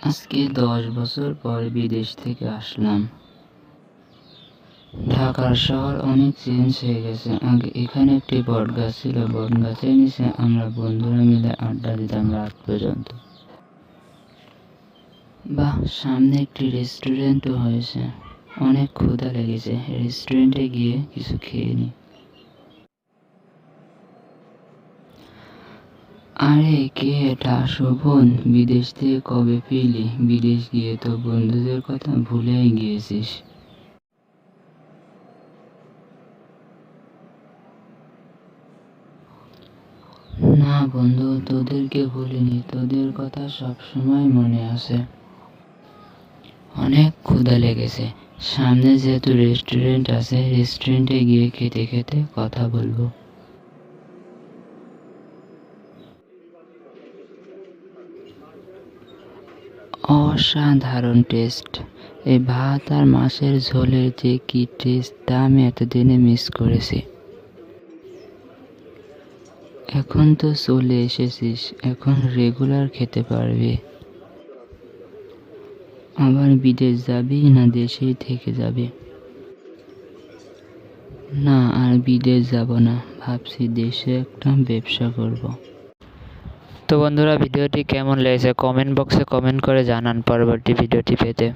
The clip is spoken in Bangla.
আজকে 10 বছর পর বিদেশ থেকে আসলাম। ঢাকার শহর অনেক চেঞ্জ হয়ে গেছে। আগে এখানে একটি বটগাছ ছিল, বটগাছের নিচে আমরা বন্ধুরা মিলে আড্ডা দিতাম রাত পর্যন্ত। বাহ, সামনে একটি রেস্টুরেন্টও হয়েছে। অনেক ক্ষুধা লেগেছে, রেস্টুরেন্টে গিয়ে কিছু খেয়ে নি। আরে কে এটা? শোভন, বিদেশ থেকে কবে ফিরলি? বিদেশ গিয়ে তো বন্ধুদের কথা ভুলেই গিয়েছিস। না বন্ধু, তোদেরকে ভুলিনি, তোদের কথা সবসময় মনে আছে। অনেক ক্ষুধা লেগেছে, সামনে যেহেতু রেস্টুরেন্ট আছে, রেস্টুরেন্টে গিয়ে খেতে খেতে কথা বলবো। অসাধারণ টেস্ট। এই ভাত আর মাছের ঝোলের যে কি টেস্ট, তা আমি এতদিনে মিস করেছি। এখন তো চলে এসেছিস, এখন রেগুলার খেতে পারবি। আবার বিদেশ যাবি না দেশেই থেকে যাবি? না, আর বিদেশ যাব না, ভাবছি দেশে একটা ব্যবসা করব। তো বন্ধুরা, ভিডিওটি কেমন লেগেছে কমেন্ট বক্সে কমেন্ট করে জানান পরবর্তী ভিডিওটি পেতে।